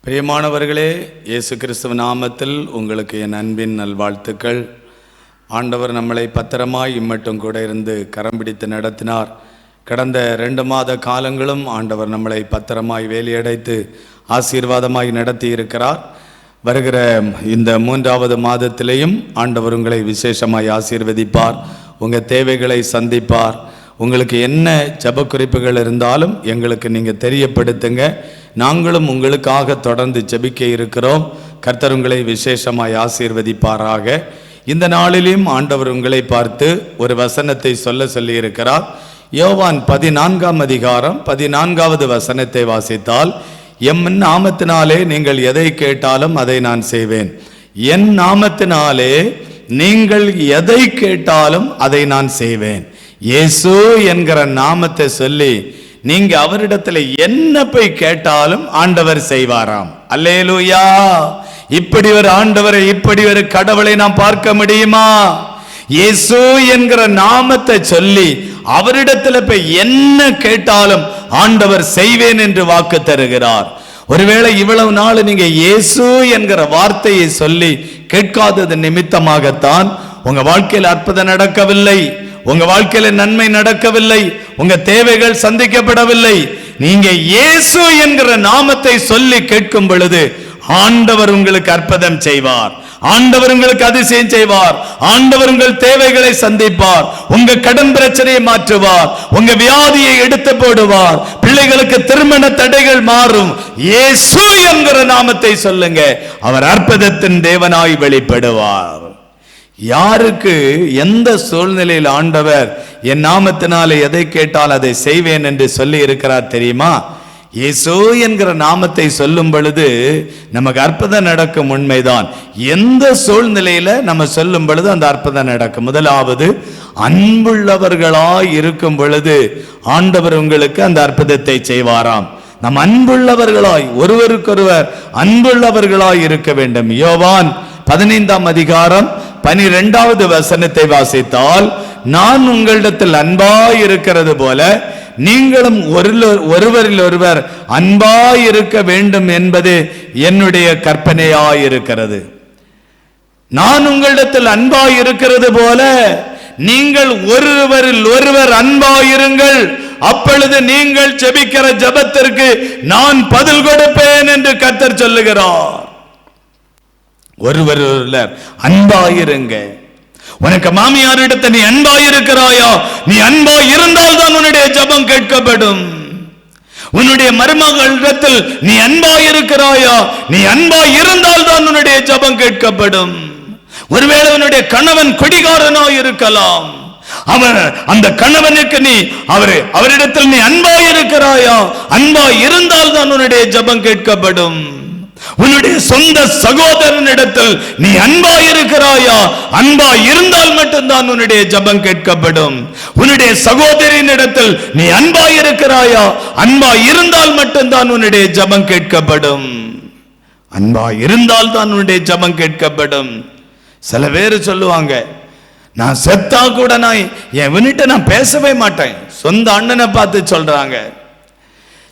பிரியமானவர்களே, இயேசு கிறிஸ்துவ நாமத்தில் உங்களுக்கு என் அன்பின் நல்வாழ்த்துக்கள். ஆண்டவர் நம்மளை பத்திரமாய் இம்மட்டும் கூட இருந்து கரம் பிடித்து நடத்தினார். கடந்த 2 மாத காலங்களும் ஆண்டவர் நம்மளை பத்திரமாய் வேலியடைத்து ஆசீர்வாதமாய் நடத்தி இருக்கிறார். வருகிற இந்த 3வது மாதத்திலேயும் ஆண்டவர் உங்களை விசேஷமாய் ஆசீர்வதிப்பார். உங்கள் தேவைகளை சந்திப்பார். உங்களுக்கு என்ன ஜெப குறிப்புகள் இருந்தாலும் எங்களுக்கு நீங்கள் தெரியப்படுத்துங்க. நாங்களும் உங்களுக்காக தொடர்ந்து ஜெபிக்க இருக்கிறோம். கர்த்தர் உங்களை விசேஷமாய் ஆசீர்வதிப்பாராக. இந்த நாளிலும் ஆண்டவர் உங்களை பார்த்து ஒரு வசனத்தை சொல்லி இருக்கிறார். யோவான் 14ஆம் அதிகாரம் 14வது வசனத்தை வாசித்தால், எம் நாமத்தினாலே நீங்கள் எதை கேட்டாலும் அதை நான் செய்வேன். என் நாமத்தினாலே நீங்கள் எதை கேட்டாலும் அதை நான் செய்வேன். இயேசு என்கிற நாமத்தை சொல்லி நீங்க அவரிடத்துல என்ன போய் கேட்டாலும் ஆண்டவர் செய்வாராம். அல்லேலூயா! இப்படி ஒரு ஆண்டவரை, இப்படி ஒரு கடவுளை நாம் பார்க்க முடியுமா? இயேசு என்கிற நாமத்தை சொல்லி அவரிடத்துல போய் என்ன கேட்டாலும் ஆண்டவர் செய்வேன் என்று வாக்கு தருகிறார். ஒருவேளை இவ்வளவு நாள் நீங்க இயேசு என்கிற வார்த்தையை சொல்லி கேட்காதது நிமித்தமாகத்தான் உங்க வாழ்க்கையில் அற்புதம் நடக்கவில்லை, உங்க வாழ்க்கையில நன்மை நடக்கவில்லை, உங்க தேவைகள் சந்திக்கப்படவில்லை. நீங்க இயேசு என்கிற நாமத்தை சொல்லி கேட்கும் பொழுது ஆண்டவர் உங்களுக்கு அற்புதம் செய்வார். ஆண்டவர் உங்களுக்கு அதிசயம் செய்வார். ஆண்டவர் உங்கள் தேவைகளை சந்திப்பார். உங்க கடன் பிரச்சனையை மாற்றுவார். உங்க வியாதியை எடுத்து போடுவார். பிள்ளைகளுக்கு திருமண தடைகள் மாறும். இயேசு என்கிற நாமத்தை சொல்லுங்க, அவர் அற்புதத்தின் தேவனாய் வெளிப்படுவார். யாருக்கு எந்த சூழ்நிலையில் ஆண்டவர் என் நாமத்தினாலே எதை கேட்டால் அதை செய்வேன் என்று சொல்லி இருக்கிறார் தெரியுமா? இயேசு என்கிற நாமத்தை சொல்லும் பொழுது நமக்கு அற்புதம் நடக்கும். உண்மைதான். எந்த சூழ்நிலையில நம்ம சொல்லும் பொழுது அந்த அற்புதம் நடக்கும். முதலாவது, அன்புள்ளவர்களாய் இருக்கும் பொழுது ஆண்டவர் உங்களுக்கு அந்த அற்புதத்தை செய்வாராம். நம் அன்புள்ளவர்களாய், ஒருவருக்கொருவர் அன்புள்ளவர்களாய் இருக்க வேண்டும். யோவான் 15ஆம் அதிகாரம் 12வது வசனத்தை வாசித்தால், நான் உங்களிடத்தில் அன்பாய் இருக்கிறது போல நீங்களும் ஒருவரில் ஒருவர் அன்பாய் இருக்க வேண்டும் என்பது என்னுடைய கற்பனையாய் இருக்கிறது. நான் உங்களிடத்தில் அன்பாய் இருக்கிறது போல நீங்கள் ஒருவரில் ஒருவர் அன்பாயிருங்கள், அப்பொழுது நீங்கள் ஜெபிக்கிற ஜெபத்திற்கு நான் பதில் கொடுப்பேன் என்று கர்த்தர் சொல்லுகிறார். ஒருவர் அன்பாயிருங்க. உனக்கு மாமியாரிடத்தை நீ அன்பாயிருக்கிறாயா? நீ அன்பாய் இருந்தால் தான் உன்னுடைய ஜெபம் கேட்கப்படும். உன்னுடைய மருமகளிடத்தில் நீ அன்பாயிருக்கிறாயா? நீ அன்பாய் இருந்தால் தான் உன்னுடைய ஜெபம் கேட்கப்படும். ஒருவேளை உன்னுடைய கணவன் குடிகாரனாய் இருக்கலாம். அவர் அந்த கணவனுக்கு நீ அவரிடத்தில் நீ அன்பாய் இருக்கிறாயா? அன்பாய் இருந்தால் தான் உன்னுடைய ஜெபம் கேட்கப்படும். உன்னுடைய சொந்த சகோதரனிடத்தில் நீ அன்பாய் இருக்கிறாயா? அன்பாய் இருந்தால் மட்டும்தான் உன்னுடைய ஜெபம் கேட்கப்படும். உன்னுடைய சகோதரியினிடத்தில் நீ அன்பாய் இருக்கிறாயா? அன்பாய் இருந்தால் மட்டும்தான் உன்னுடைய ஜெபம் கேட்கப்படும். அன்பாய் இருந்தால் தான் உன்னுடைய ஜெபம் கேட்கப்படும். சில பேர் சொல்லுவாங்க, நான் செத்தா கூட நான் பேசவே மாட்டேன். சொந்த அண்ணனை பார்த்து சொல்றாங்க.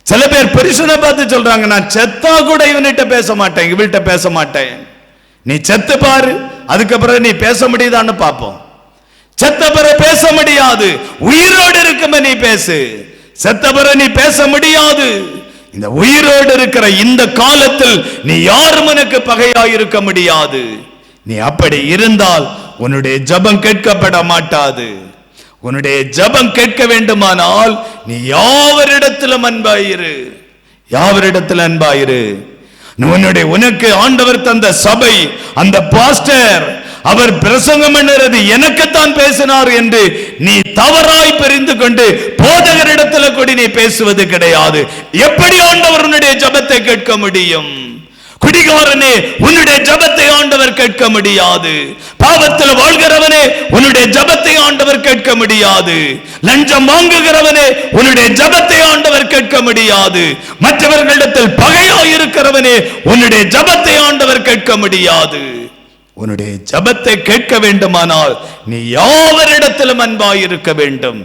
சில பேர் பெருசனை பார்த்து சொல்றாங்க, நான் செத்தா கூட இவன்கிட்ட பேச மாட்டேன், இவள்கிட்ட பேச மாட்டேன். நீ செத்து பாரு, அதுக்கப்புறம் நீ பேச முடியுதான்னு பார்ப்போம். செத்த பிற பேச முடியாது, உயிரோடு இருக்குமே நீ பேசு. செத்த பிற நீ பேச முடியாது. இந்த உயிரோடு இருக்கிற இந்த காலத்தில் நீ யாரும் உனக்கு பகையாய் இருக்க முடியாது. நீ அப்படி இருந்தால் உன்னுடைய ஜெபம் கேட்கப்பட மாட்டாது. உன்னுடைய ஜெபம் கேட்க வேண்டுமானால் நீ யாவரிடத்திலும் அன்பாயிரு. யாவரிடத்தில் அன்பாயிரு. உனக்கு ஆண்டவர் தந்த சபை, அந்த பாஸ்டர் அவர் பிரசங்கம் பண்ணுறது எனக்குத்தான் பேசினார் என்று நீ தவறாய் பிரிந்து கொண்டு போதகரிடத்தில் கூட நீ பேசுவது கிடையாது. எப்படி ஆண்டவர் உன்னுடைய ஜெபத்தை கேட்க முடியும்? குடிகாரனே, உன்னுடைய ஜெபத்தை ஆண்டவர் கேட்க முடியாது. பாவத்தில் வாழ்கிறவனே, உன்னுடைய ஜெபத்தை ஆண்டவர் கேட்க முடியாது. லஞ்சம் வாங்குகிறவனே, உன்னுடைய ஜெபத்தை ஆண்டவர் கேட்க முடியாது. மற்றவர்களிடத்தில் பகையாய் இருக்கிறவனே, உன்னுடைய ஜெபத்தை ஆண்டவர் கேட்க முடியாது. உன்னுடைய ஜெபத்தை கேட்க வேண்டுமானால் நீ யாவரிடத்திலும் அன்பாய் இருக்க வேண்டும்.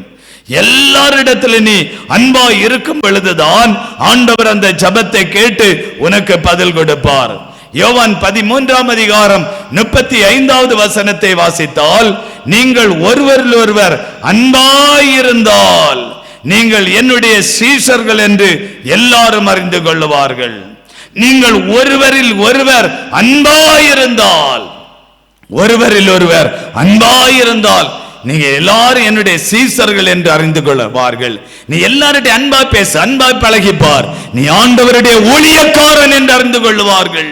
எல்லாரிடத்திலும் நீ அன்பாய் இருக்கும் பொழுதுதான் ஆண்டவர் அந்த ஜெபத்தை கேட்டு உனக்கு பதில் கொடுப்பார். யோவான் 13ஆம் அதிகாரம் 35வது வசனத்தை வாசித்தால், நீங்கள் ஒருவரில் ஒருவர் அன்பாயிருந்தால் நீங்கள் என்னுடைய சீஷர்கள் என்று எல்லாரும் அறிந்து கொள்ளுவார்கள். நீங்கள் ஒருவரில் ஒருவர் அன்பாயிருந்தால், ஒருவரில் ஒருவர் அன்பாயிருந்தால் நீங்க எல்லாரும் என்னுடைய சீஷர்கள் என்று அறிந்து கொள்வார்கள். நீ எல்லாருடைய அன்பா பேசு, அன்பாய் பழகிப்பார். நீ ஆண்டவருடைய ஊழியக்காரன் என்று அறிந்து கொள்ளுவார்கள்.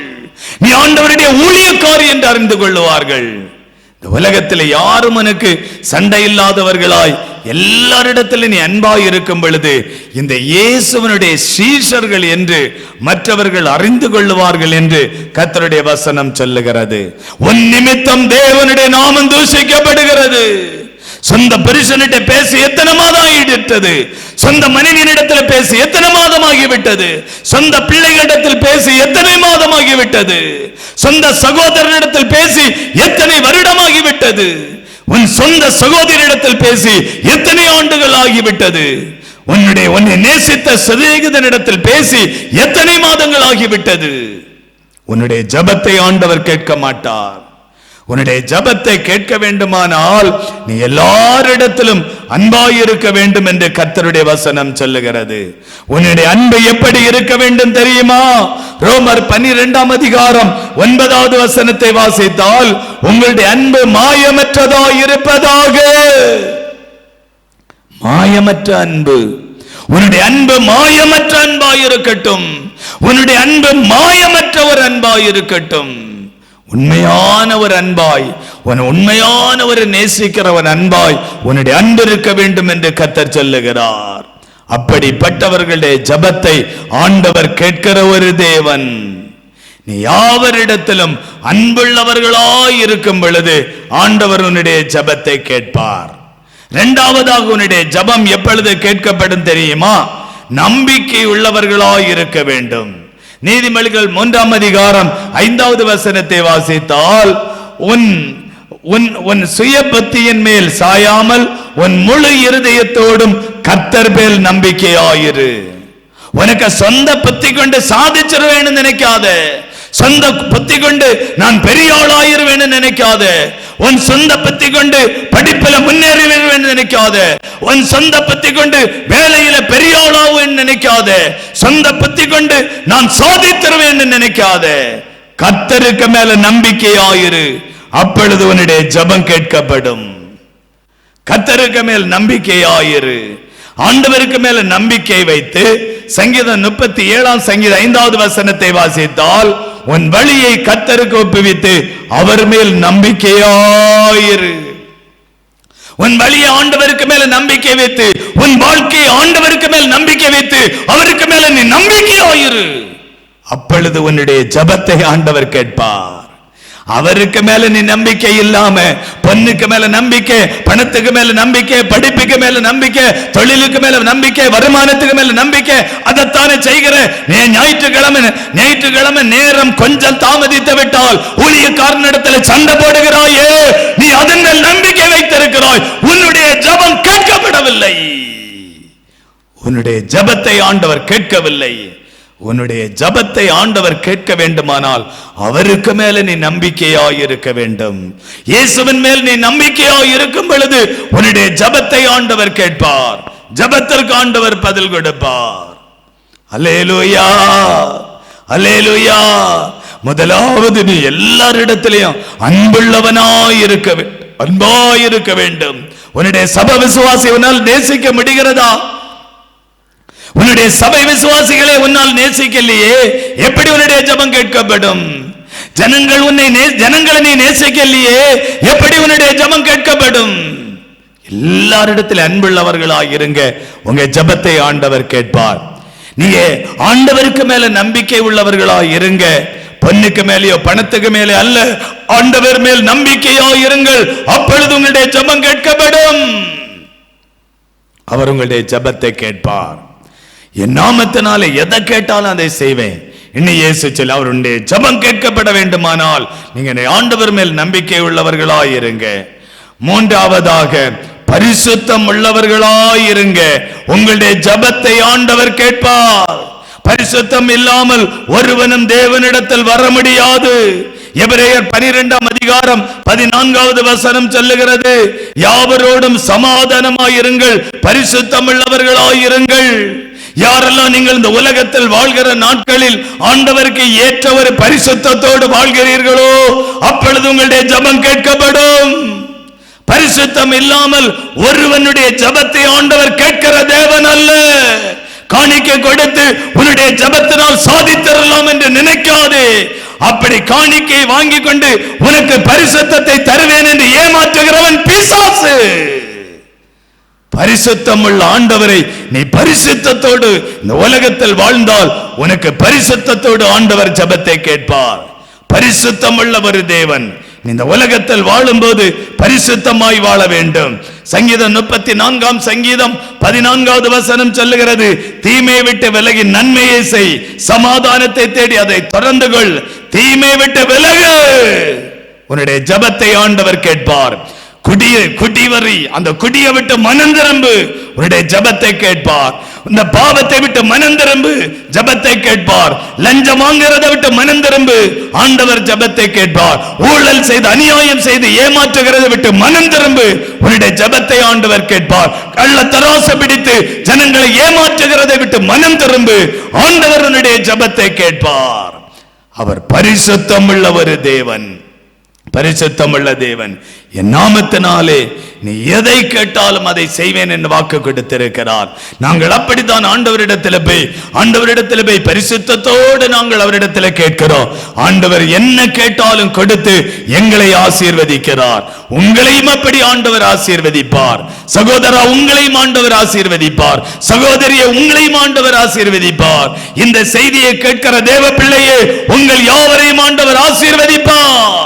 நீ ஆண்டவருடைய ஊழியக்காரி என்று அறிந்து கொள்ளுவார்கள். இந்த உலகத்தில் யாரும் உனக்கு சண்டை இல்லாதவர்களாய் எல்லாரிடத்திலும் நீ அன்பாய் இருக்கும் பொழுது இந்த இயேசுவனுடைய சீஷர்கள் என்று மற்றவர்கள் அறிந்து கொள்ளுவார்கள் என்று கர்த்தருடைய வசனம் சொல்லுகிறது. உன் நிமித்தம் தேவனுடைய நாமம் தூஷிக்கப்படுகிறது. சொந்த புருஷனிட்ட பேசி எத்தனை மாதம் ஆகிவிட்டது, சொந்த மனைவியினிடத்தில் பேசி எத்தனை மாதமாகிவிட்டது, சொந்த பிள்ளைகளிடத்தில் பேசி எத்தனை மாதமாகிவிட்டது, சொந்த சகோதரனிடத்தில் பேசி எத்தனை வருடமாகிவிட்டது, உன் சொந்த சகோதரிடத்தில் பேசி எத்தனை ஆண்டுகள் ஆகிவிட்டது, உன்னை நேசித்த சிநேகிதனிடத்தில் பேசி எத்தனை மாதங்கள் ஆகிவிட்டது. உன்னுடைய ஜெபத்தை ஆண்டவர் கேட்க மாட்டார். உன்னுடைய ஜெபத்தை கேட்க வேண்டுமானால் நீ எல்லாரிடத்திலும் அன்பாய் இருக்க வேண்டும் என்று கர்த்தருடைய வசனம் சொல்லுகிறது. உன்னுடைய அன்பு எப்படி இருக்க வேண்டும் தெரியுமா? ரோமர் 12ஆம் அதிகாரம் 9வது வசனத்தை வாசித்தால், உங்களுடைய அன்பு மாயமற்றதாய் இருப்பதாக. மாயமற்ற அன்பு, உன்னுடைய அன்பு மாயமற்ற அன்பாய் இருக்கட்டும். உன்னுடைய அன்பு மாயமற்ற ஒரு அன்பாய் இருக்கட்டும். உண்மையான ஒரு அன்பாய், உண்மையான ஒரு நேசிக்கிறவன் அன்பாய் உன்னுடைய அன்பு இருக்க வேண்டும் என்று கர்த்தர் சொல்லுகிறார். அப்படிப்பட்டவர்களுடைய ஜெபத்தை ஆண்டவர் கேட்கிற ஒரு தேவன். நீ யாவரிடத்திலும் அன்புள்ளவர்களாய் இருக்கும் பொழுது ஆண்டவர் உன்னுடைய ஜெபத்தை கேட்பார். இரண்டாவதாக உன்னுடைய ஜெபம் எப்பொழுது கேட்கப்படும் தெரியுமா? நம்பிக்கை உள்ளவர்களாய் இருக்க வேண்டும். நீதிமொழிகள் 3ஆம் அதிகாரம் 5வது வசனத்தை வாசித்தால், உன் சுய புத்தியின் மேல் சாயாமல் உன் முழு இருதயத்தோடும் கர்த்தர் மேல் நம்பிக்கையாயிரு. உனக்கு சொந்த புத்தி கொண்டு சாதிச்சிருவேன்னு நினைக்காத, சொந்த புத்தி கொண்டு நான் பெரிய ஆளாயிருவேன்னு நினைக்காத, உன் சொந்த புத்தி கொண்டு படிப்பில முன்னேறுவேன் நினைக்காத, உன் சொந்த புத்தி கொண்டு வேலையில பெரிய ஆளாவேன் நினைக்காத, சொந்த புத்தி கொண்டு நான் சாதித்திருவேன் நினைக்காத. கர்த்தருக்கு மேல நம்பிக்கையாயிரு, அப்பொழுது உன்னுடைய ஜெபம் கேட்கப்படும். கர்த்தருக்கு மேல் நம்பிக்கையாயிரு. ஆண்டவருக்கு மேல நம்பிக்கை வைத்து சங்கீதம் 37ஆம் சங்கீதம் 5வது வசனத்தை வாசித்தால், உன் வழியை கர்த்தருக்கு ஒப்புவித்து அவர் மேல் நம்பிக்கையாயிரு. உன் வழியை ஆண்டவருக்கு மேல நம்பிக்கை வைத்து, உன் வாழ்க்கையை ஆண்டவருக்கு மேல் நம்பிக்கை வைத்து அவருக்கு மேல நீ நம்பிக்கையாயிரு. அப்பொழுது உன்னுடைய ஜெபத்தை ஆண்டவர் கேட்பார். அவருக்கு மேல நீ நம்பிக்கை இல்லாம, பொண்ணுக்கு மேல நம்பிக்கை, பணத்துக்கு மேல நம்பிக்கை, படிப்புக்கு மேல நம்பிக்கை, தொழிலுக்கு மேல நம்பிக்கை, வருமானத்துக்கு மேல நம்பிக்கை, அதைத்தானே செய்கிற. ஞாயிற்றுக்கிழமை நேரம் கொஞ்சம் தாமதித்து விட்டால் ஊழியக்காரனிடத்தில் சண்டை போடுகிறாயே, நீ அதன் மேல் நம்பிக்கை வைத்திருக்கிறாய். உன்னுடைய ஜெபம் கேட்கப்படவில்லை. உன்னுடைய ஜெபத்தை ஆண்டவர் கேட்கவில்லை. உன்னுடைய ஜெபத்தை ஆண்டவர் கேட்க வேண்டுமானால் அவருக்கு மேல நீ நம்பிக்கையாய் இருக்க வேண்டும். இயேசுவின் மேல் நீ நம்பிக்கையாய் இருக்கும் பொழுது உன்னுடைய ஜெபத்தை ஆண்டவர் கேட்பார். ஜெபத்திற்கு ஆண்டவர் பதில் கொடுப்பார். அல்லேலூயா, அல்லேலூயா. முதலாவது நீ எல்லாரிடத்திலையும் அன்புள்ளவனாய் இருக்க வேண்டும், அன்பாய் இருக்க வேண்டும். உன்னுடைய சபை விசுவாசி உன்னால் நேசிக்க முடிகிறதா? உன்னுடைய சபை விசுவாசிகளை உன்னால் நேசிக்கலையே, எப்படி உன்னுடைய ஜெபம் கேட்கப்படும்? ஜனங்களை நீ நேசிக்கலையே, எப்படி உன்னுடைய ஜெபம் கேட்கப்படும்? எல்லாரிடத்தில் அன்புள்ளவர்களாக இருங்க, உங்க ஜெபத்தை ஆண்டவர் கேட்பார். நீங்க ஆண்டவருக்கு மேல நம்பிக்கை உள்ளவர்களாக இருங்க. பொண்ணுக்கு மேலேயோ பணத்துக்கு மேலே அல்ல, ஆண்டவர் மேல் நம்பிக்கையோ இருங்கள். அப்பொழுது உங்களுடைய ஜெபம் கேட்கப்படும். அவர் உங்களுடைய ஜெபத்தை கேட்பார். என் நாமத்தினாலே எதை கேட்டாலும் அதை செய்வேன். இன்னும் இயேசு சொல்ல, அவருடைய ஜெபம் கேட்கப்பட வேண்டுமானால் நீங்க ஆண்டவர் மேல் நம்பிக்கை உள்ளவர்களாய் இருங்க. மூன்றாவதாக பரிசுத்தம் உள்ளவர்களாயிருங்க, உங்களுடைய ஜெபத்தை ஆண்டவர் கேட்பார். பரிசுத்தம் இல்லாமல் ஒருவனும் தேவனிடத்தில் வர முடியாது. எபிரேயர் 12ஆம் அதிகாரம் 14வது வசனம் சொல்லுகிறது, யாவரோடும் சமாதானமாயிருங்கள், பரிசுத்தம் உள்ளவர்களாயிருங்கள். யாரெல்லாம் நீங்கள் இந்த உலகத்தில் வாழ்கிற நாட்களில் ஆண்டவருக்கு ஏற்ற ஒரு பரிசுத்தத்தோடு வாழ்கிறீர்களோ அப்பொழுது உங்களுடைய ஜெபம் கேட்கப்படும். பரிசுத்தம் இல்லாமல் ஒருவனுடைய ஜெபத்தை ஆண்டவர் கேட்கிற தேவன் அல்ல. காணிக்கை கொடுத்து உன்னுடைய ஜெபத்தினால் சாதித்தரலாம் என்று நினைக்காதே. அப்படி காணிக்கை வாங்கி கொண்டு உனக்கு பரிசுத்தத்தை தருவேன் என்று ஏமாற்றுகிறவன் பிசாசு. பரிசுத்தம் உள்ள ஆண்டவரை நீ பரிசுத்தத்தோடு இந்த உலகத்தில் வாழ்ந்தால் உனக்கு பரிசுத்தத்தோடு ஆண்டவர் ஜெபத்தை கேட்பார். பரிசுத்தம் உள்ள ஒரு தேவன் இந்த உலகத்தில் வாழும்போது பரிசுத்தமாய் வாழ வேண்டும். சங்கீதம் 34ஆம் சங்கீதம் 14வது வசனம் சொல்லுகிறது, தீமை விட்டு விலகி நன்மையை செய், சமாதானத்தை தேடி அதை தொடர்ந்து கொள், தீமை விட்டு விலகு. உன்னுடைய ஜெபத்தை ஆண்டவர் கேட்பார். குடிவரி அந்த குடியை விட்டு மனம் திரும்பு, உன்னுடைய ஜெபத்தை கேட்பார். இந்த பாவத்தை விட்டு மனம் திரும்பு, ஜெபத்தை கேட்பார். லஞ்சம் வாங்குறதை விட்டு மனம் திரும்பு, ஆண்டவர் ஜெபத்தை கேட்பார். ஊழல் செய்து அநியாயம் செய்து ஏமாற்றுகிறதை விட்டு மனம் திரும்பு, உன்னுடைய ஜெபத்தை ஆண்டவர் கேட்பார். கள்ள தராசு பிடித்து ஜனங்களை ஏமாற்றுகிறதை விட்டு மனம் திரும்பு, ஆண்டவர் உன்னுடைய ஜெபத்தை கேட்பார். அவர் பரிசுத்தம் உள்ள ஒரு தேவன், பரிசுத்தம் உள்ள தேவன். என் நாமத்தினாலே நீ எதை கேட்டாலும் அதை செய்வேன் என்று வாக்கு கொடுத்திருக்கிறார். நாங்கள் அப்படித்தான் ஆண்டவரிடத்தில் போய் பரிசுத்தத்தோடு நாங்கள் அவரிடத்தில் கேட்கிறோம். ஆண்டவர் என்ன கேட்டாலும் கொடுத்து எங்களை ஆசீர்வதிக்கிறார். உங்களையும் அப்படி ஆண்டவர் ஆசீர்வதிப்பார். சகோதரா, உங்களையும் ஆண்டவர் ஆசீர்வதிப்பார். சகோதரியை, உங்களையும் ஆண்டவர் ஆசீர்வதிப்பார். இந்த செய்தியை கேட்கிற தேவ பிள்ளையே, உங்கள் யாவரையும் ஆண்டவர் ஆசீர்வதிப்பார்.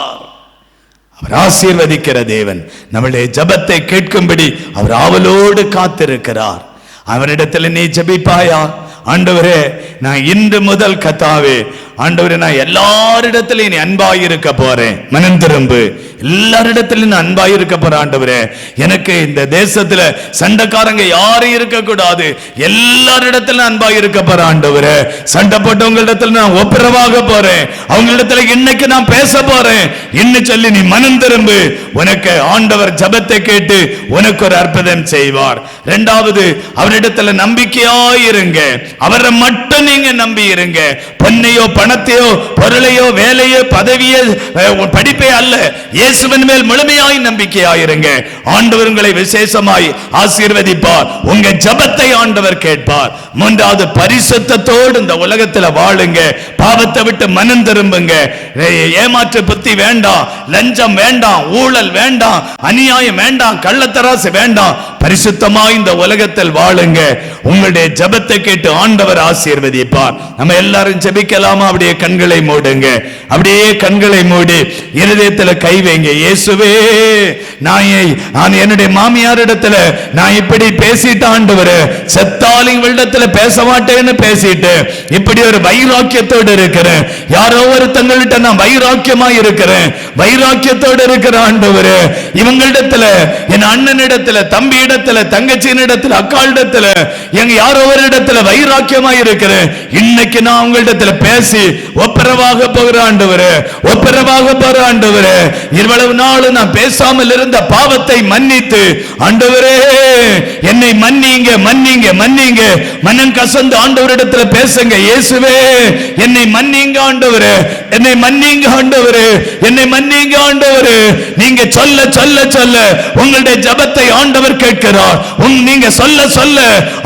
அவர் ஆசீர்வதிக்கிற தேவன். நம்முடைய ஜெபத்தை கேட்கும்படி அவர் ஆவலோடு காத்திருக்கிறார். அவரிடத்தில் நீ ஜெபிப்பாயா? ஆண்டவரே, நான் இன்று முதல் கர்த்தாவே, ஆண்டவரே, நான் எல்லாரிடத்திலும் நீ அன்பாயிருக்க போறேன், மனம் திரும்பு, எல்லாரிடத்திலும் நான் அன்பாயிருக்க போறேன். ஆண்டவரே, எனக்கு இந்த தேசத்துல சண்டைக்காரங்க யாரும் இருக்க கூடாது, எல்லாரிடத்திலும் அன்பாயிருக்க போறேன். ஆண்டவரே, சண்டை போட்டவங்களிடத்துல நான் ஒப்புரவாக போறேன், அவங்களிடத்துல இன்னைக்கு நான் பேச போறேன் இன்னும் சொல்லி நீ மனம் திரும்பு. உனக்கு ஆண்டவர் ஜெபத்தை கேட்டு உனக்கு ஒரு அற்புதம் செய்வார். இரண்டாவது, அவரிடத்துல நம்பிக்கையாயிருங்க. அவரை மட்டும் நீங்க நம்பி இருங்க. பொன்னையோ பணத்தையோ பொருளையோ வேலையோ பதவியோ படிப்பே அல்ல, இயேசுவின் மேல் முழுமையாய் நம்பிக்கையாயிருங்க. ஆண்டவர் உங்களை விசேஷமாய் ஆசீர்வதிப்பார். உங்க ஜெபத்தை ஆண்டவர் கேட்பார். மூன்றாவது, பரிசுத்தத்தோடு இந்த உலகத்துல வாழுங்க. பாவத்தை விட்டு மனம் திரும்புங்க. ஏமாற்று புத்தி வேண்டாம், லஞ்சம் வேண்டாம், ஊழல் வேண்டாம், அநியாயம் வேண்டாம், கள்ளத்தராசு வேண்டாம். பரிசுத்தமாய் இந்த உலகத்தில் வாழுங்க. உங்களுடைய ஜெபத்தை கேட்டு ஆண்டவர் ஆசீர்வதிப்பார். நம்ம எல்லாரும் ஜெபிக்கலாமா? அப்படியே கண்களை மூடுங்க. அப்படியே கண்களை மூடி இருதயத்துல கை வைங்க. இயேசுவே, நான் என்னுடைய மாமியார் இடத்துல நான் இப்படி பேசிட்டு, ஆண்டவரே, செத்தாலும் இவளிடத்துல பேச மாட்டேன்னு பேசிட்டு இப்படி ஒரு வைராக்கியத்தோடு இருக்கிறேன். யாரோ ஒருத்தங்கள்ட்ட நான் வைராக்கியமா இருக்கிறேன், வைராக்கியத்தோடு இருக்கிற ஆண்டவரே, இவங்களிடத்துல, என் அண்ணனிடத்துல, தம்பி இடத்துல, தங்கச்சியின் இடத்துல, அக்காளிடத்துல, எங்க யாரோ ஒரு இடத்துல வைராக்கியமா இருக்கிறேன். இன்னைக்கு நான் உங்களிடத்துல பேசி ஒப்புரவாக போகிற ஆண்டவரே, ஒப்புரவாக போகிற ஆண்டவரே, இவ்வளவு நாள் நான் பேசாமல் இருந்த பாவத்தை மன்னித்து, ஆண்டவரே, என்னை மன்னிங்க, மன்னிங்க, மன்னிங்க. மனம் கசந்து ஆண்டவரிடத்துல பேசுங்க. இயேசுவே, என்னை மன்னிங்க ஆண்டவரே, என்னை மன்னிங்க ஆண்டவரே, என்னை மன்னிங்க ஆண்டவரே. நீங்க சொல்ல சொல்ல சொல்ல உங்களுடைய ஜெபத்தை ஆண்டவர் கேட்கிறார். நீங்க சொல்ல சொல்ல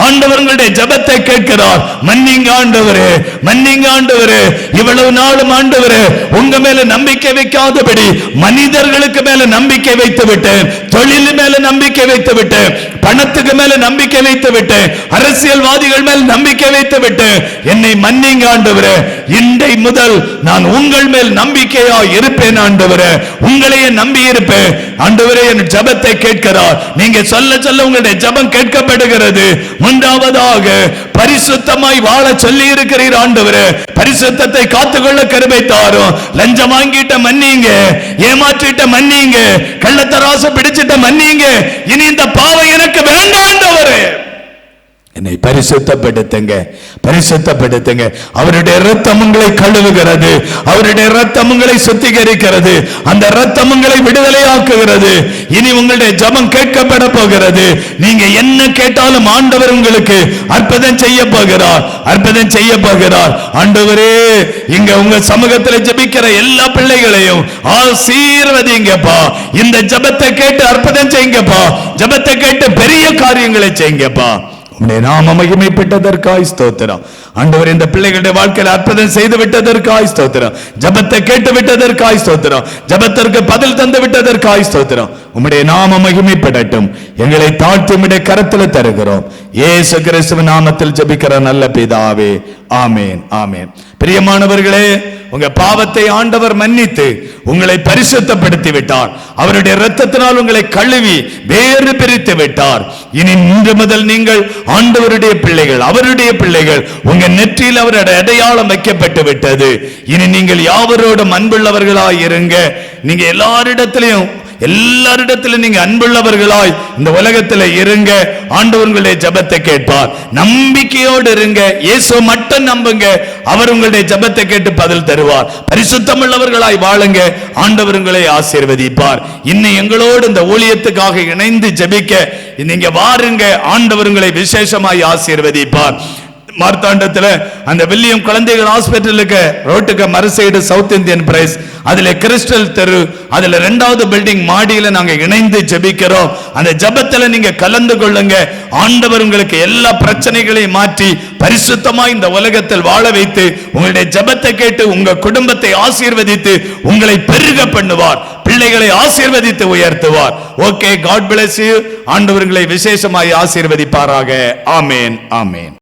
ஆண்டவர் உங்களுடைய ஜெபத்தை கேட்கிறார். மன்னிங்க ஆண்டவரே, மன்னிங்க ஆண்டவரே. இவ்வளவு நாளும் ஆண்டவரே உங்க மேல நம்பிக்கை வைக்காதபடி மனிதர்களுக்கு மேல நம்பிக்கை வைத்து விட்டேன், தொழில் மேல நம்பிக்கை வைத்து விட்டேன், பணத்துக்கு மேல நம்பிக்கை வைத்து விட்டேன், அரசியல்வாதிகள் மேல நம்பிக்கை வைத்து விட்டேன். என்னை மன்னிங்க ஆண்டவரே. இன்றை முதல் நான் உங்கள் மேல் நம்பிக்கையா இருப்பேன் ஆண்டவரே, உங்களையே நம்பி இருப்பேன் ஆண்டவரே. என் ஜெபத்தை கேட்கிறார். நீங்க சொல்ல சொல்ல உங்களுடைய ஜெபம் கேட்கப்படுகிறது. மூன்றாவதாக பரிசுத்தமாய் வாழ சொல்லி இருக்கிறீர் ஆண்டவரே. பரிசுத்தத்தை காத்துக்கொள்ள கிருபை தாரும். லஞ்சம் வாங்கிட்ட மன்னிங்க, ஏமாற்றிட்ட மன்னிங்க, கள்ளத்தராசு பிடிச்சிட்ட மன்னிங்க. இனி இந்த பாவம் எனக்கு வேண்டாம் ஆண்டவரே. என்னை பரிசுத்தப்படுத்துங்க, பரிசுத்தப்படுத்துங்க. அவருடைய இரத்தம் உங்களை கழுவுகிறது, அவருடைய இரத்தம் உங்களை சுத்திகரிக்கிறது, அந்த இரத்தம் உங்களை விடுதலையாக்குகிறது. இனி உங்களுடைய ஜெபம் கேட்கப்பட போகிறது. நீங்க என்ன கேட்டாலும் ஆண்டவர் உங்களுக்கு அற்புதம் செய்ய போகிறார், அற்புதம் செய்ய போகிறார். ஆண்டவரே, இங்க உங்க சமூகத்தில் ஜெபிக்கிற எல்லா பிள்ளைகளையும் ஆசீர்வதிங்கப்பா. இந்த ஜெபத்தை கேட்டு அற்புதம் செய்யுங்கப்பா. ஜெபத்தை கேட்டு பெரிய காரியங்களை செய்யுங்கப்பா. உம்முடைய நாம மகிமைப்பட்டதற்காய் ஸ்தோத்திரம் ஆண்டவர். இந்த பிள்ளைகளுடைய வாழ்க்கையில் அற்புதம் செய்து விட்டதற்காய் ஸ்தோத்திரம். ஜெபத்தை கேட்டு விட்டதற்காய் ஸ்தோத்திரம். ஜெபத்திற்கு பதில் தந்து விட்டதற்காய் ஸ்தோத்திரம். உம்முடைய நாம மகிமைப்படட்டும். எங்களை தாழ்த்தி உம்முடைய கரத்தில் தருகிறோம். இயேசு கிறிஸ்துவின் நாமத்தில் ஜெபிக்கிற நல்ல பிதாவே, ஆமேன், ஆமேன். பிரியமானவர்களே, உங்க பாவத்தை ஆண்டவர் மன்னித்து உங்களை பரிசுத்தப்படுத்தி விட்டார். அவருடைய இரத்தத்தினால் உங்களை கழுவி வேறு பிரித்து விட்டார். இனி இன்று முதல் நீங்கள் ஆண்டவருடைய பிள்ளைகள், அவருடைய பிள்ளைகள். உங்க நெற்றியில் அவருடைய அடையாளம் வைக்கப்பட்டு விட்டது. இனி நீங்கள் யாவரோடும் அன்புள்ளவர்களாய் இருங்க. நீங்க எல்லாரிடத்திலையும் நீங்க அன்புள்ளவர்களாய் இந்த உலகத்தில் இருங்க. ஆண்டவர்களுடைய ஜெபத்தை கேட்பார். நம்பிக்கையோடு இருங்க. இயேசு மட்டும் நம்புங்க, அவர் உங்களுடைய ஜெபத்தை கேட்டு பதில் தருவார். பரிசுத்தம் உள்ளவர்களாய் வாழுங்க, ஆண்டவர் உங்களை ஆசீர்வதிப்பார். இன்னும் எங்களோடு இந்த ஊழியத்துக்காக இணைந்து ஜெபிக்க நீங்க வாருங்க, ஆண்டவர் உங்களை விசேஷமாய் ஆசீர்வதிப்பார். மார்த்தாண்டத்துல அந்த வில்லியம் குழந்தைகள் ஹாஸ்பிட்டலுக்கு ரோட்டுக்கு மறுசைடு சவுத் இந்தியன் பிரைஸ், அதுல கிறிஸ்டல் தெரு, அதுல 2வது பில்டிங் மாடியில நாங்க இணைந்து ஜெபிக்கிறோம். அந்த ஜெபத்துல நீங்க கலந்து கொள்ளுங்க. ஆண்டவர் உங்களுக்கு எல்லா பிரச்சனைகளையும் மாற்றி பரிசுத்தமாய் இந்த உலகத்தில் வாழ வைத்து உங்களுடைய ஜெபத்தை கேட்டு உங்க குடும்பத்தை ஆசீர்வதித்து உங்களை பெருக பண்ணுவார். பிள்ளைகளை ஆசீர்வதித்து உயர்த்துவார். Okay, God bless you. ஆண்டவர்களை விசேஷமாய் ஆசீர்வதிப்பாராக. ஆமேன், ஆமேன்.